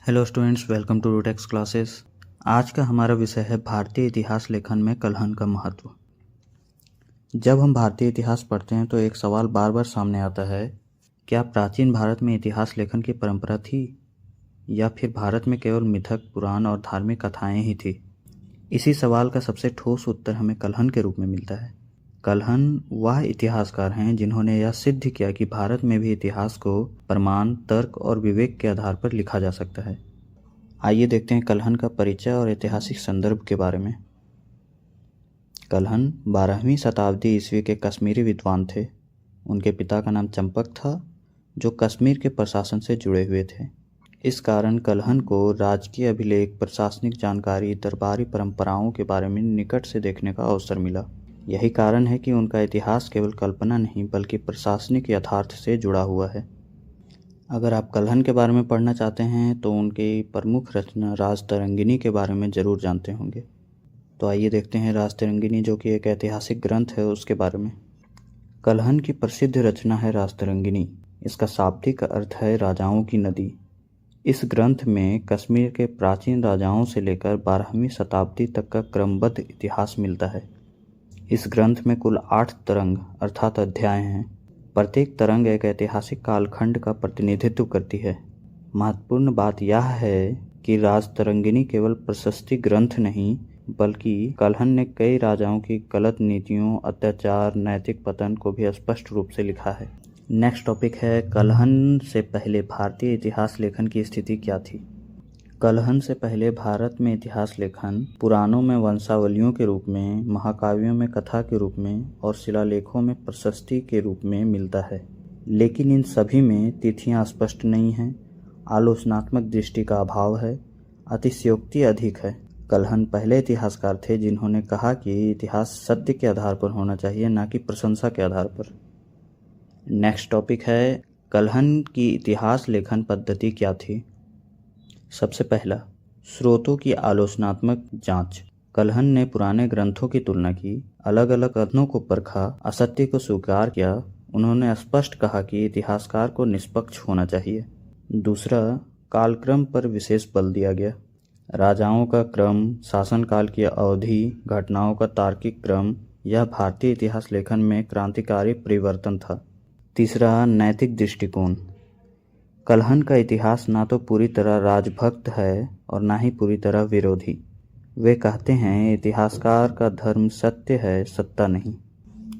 Hello students, welcome to Rootex classes. आज का हमारा विषय है भारतीय इतिहास लेखन में कलहन का महत्व। जब हम भारतीय इतिहास पढ़ते हैं तो एक सवाल बार बार सामने आता है, क्या प्राचीन भारत में इतिहास लेखन की परंपरा थी या फिर भारत में केवल मिथक, पुराण और धार्मिक कथाएं ही थी। इसी सवाल का सबसे ठोस उत्तर हमें कलहन के रूप में मिलता है। कलहन वह इतिहासकार हैं जिन्होंने यह सिद्ध किया कि भारत में भी इतिहास को प्रमाण, तर्क और विवेक के आधार पर लिखा जा सकता है। आइए देखते हैं कलहन का परिचय और ऐतिहासिक संदर्भ के बारे में। कलहन 12वीं शताब्दी ईस्वी के कश्मीरी विद्वान थे। उनके पिता का नाम चंपक था, जो कश्मीर के प्रशासन से जुड़े हुए थे। इस कारण कलहन को राजकीय अभिलेख, प्रशासनिक जानकारी, दरबारी परंपराओं के बारे में निकट से देखने का अवसर मिला। यही कारण है कि उनका इतिहास केवल कल्पना नहीं बल्कि प्रशासनिक यथार्थ से जुड़ा हुआ है। अगर आप कलहन के बारे में पढ़ना चाहते हैं तो उनकी प्रमुख रचना राजतरंगिणी के बारे में ज़रूर जानते होंगे। तो आइए देखते हैं राजतरंगिणी, जो कि एक ऐतिहासिक ग्रंथ है, उसके बारे में। कलहन की प्रसिद्ध रचना है राजतरंगिणी। इसका शाब्दिक अर्थ है राजाओं की नदी। इस ग्रंथ में कश्मीर के प्राचीन राजाओं से लेकर 12वीं शताब्दी तक का क्रमबद्ध इतिहास मिलता है। इस ग्रंथ में कुल 8 तरंग अर्थात अध्याय हैं। प्रत्येक तरंग एक ऐतिहासिक कालखंड का प्रतिनिधित्व करती है। महत्वपूर्ण बात यह है कि राजतरंगिणी केवल प्रशस्ति ग्रंथ नहीं बल्कि कलहन ने कई राजाओं की गलत नीतियों, अत्याचार, नैतिक पतन को भी स्पष्ट रूप से लिखा है। नेक्स्ट टॉपिक है कलहन से पहले भारतीय इतिहास लेखन की स्थिति क्या थी। कलहन से पहले भारत में इतिहास लेखन पुराणों में वंशावलियों के रूप में, महाकाव्यों में कथा के रूप में और शिलालेखों में प्रशस्ति के रूप में मिलता है। लेकिन इन सभी में तिथियां स्पष्ट नहीं हैं, आलोचनात्मक दृष्टि का अभाव है, अतिशयोक्ति अधिक है। कलहन पहले इतिहासकार थे जिन्होंने कहा कि इतिहास सत्य के आधार पर होना चाहिए, न कि प्रशंसा के आधार पर। नेक्स्ट टॉपिक है कलहन की इतिहास लेखन पद्धति क्या थी। सबसे पहला, स्रोतों की आलोचनात्मक जांच। कलहन ने पुराने ग्रंथों की तुलना की, अलग अलग कथनों को परखा, असत्य को स्वीकार किया। उन्होंने स्पष्ट कहा कि इतिहासकार को निष्पक्ष होना चाहिए। दूसरा, कालक्रम पर विशेष बल दिया गया। राजाओं का क्रम, शासनकाल की अवधि, घटनाओं का तार्किक क्रम, यह भारतीय इतिहास लेखन में क्रांतिकारी परिवर्तन था। तीसरा, नैतिक दृष्टिकोण। कलहन का इतिहास ना तो पूरी तरह राजभक्त है और ना ही पूरी तरह विरोधी। वे कहते हैं इतिहासकार का धर्म सत्य है, सत्ता नहीं।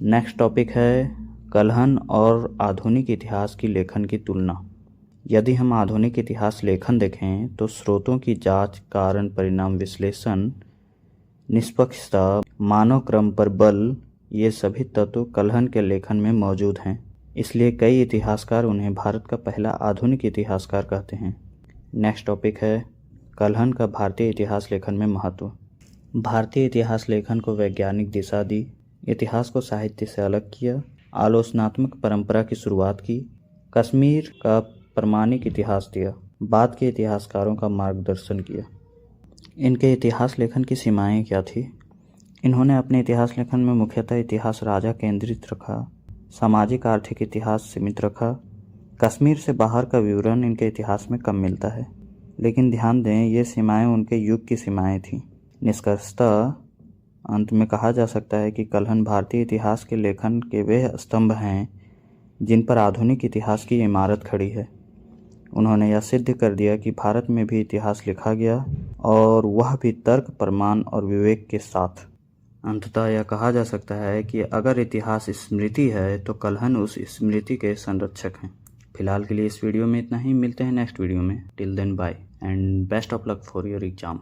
नेक्स्ट टॉपिक है कलहन और आधुनिक इतिहास की लेखन की तुलना। यदि हम आधुनिक इतिहास लेखन देखें तो स्रोतों की जांच, कारण परिणाम विश्लेषण, निष्पक्षता, मानव क्रम पर बल, ये सभी तत्व कलहन के लेखन में मौजूद हैं। इसलिए कई इतिहासकार उन्हें भारत का पहला आधुनिक इतिहासकार कहते हैं। नेक्स्ट टॉपिक है कलहन का भारतीय इतिहास लेखन में महत्व। भारतीय इतिहास लेखन को वैज्ञानिक दिशा दी, इतिहास को साहित्य से अलग किया, आलोचनात्मक परंपरा की शुरुआत की, कश्मीर का प्रमाणिक इतिहास दिया, बाद के इतिहासकारों का मार्गदर्शन किया। इनके इतिहास लेखन की सीमाएं क्या थी। इन्होंने अपने इतिहास लेखन में मुख्यतः इतिहास राजा केंद्रित रखा, सामाजिक आर्थिक इतिहास सीमित रखा। कश्मीर से बाहर का विवरण इनके इतिहास में कम मिलता है, लेकिन ध्यान दें ये सीमाएं उनके युग की सीमाएं थीं। निष्कर्षतः अंत में कहा जा सकता है कि कलहन भारतीय इतिहास के लेखन के वे स्तंभ हैं जिन पर आधुनिक इतिहास की इमारत खड़ी है। उन्होंने यह सिद्ध कर दिया कि भारत में भी इतिहास लिखा गया और वह भी तर्क, प्रमाण और विवेक के साथ। अंततः यह कहा जा सकता है कि अगर इतिहास स्मृति है तो कलहन उस स्मृति के संरक्षक हैं। फिलहाल के लिए इस वीडियो में इतना ही। मिलते हैं नेक्स्ट वीडियो में। Till then bye and best of luck for your exam.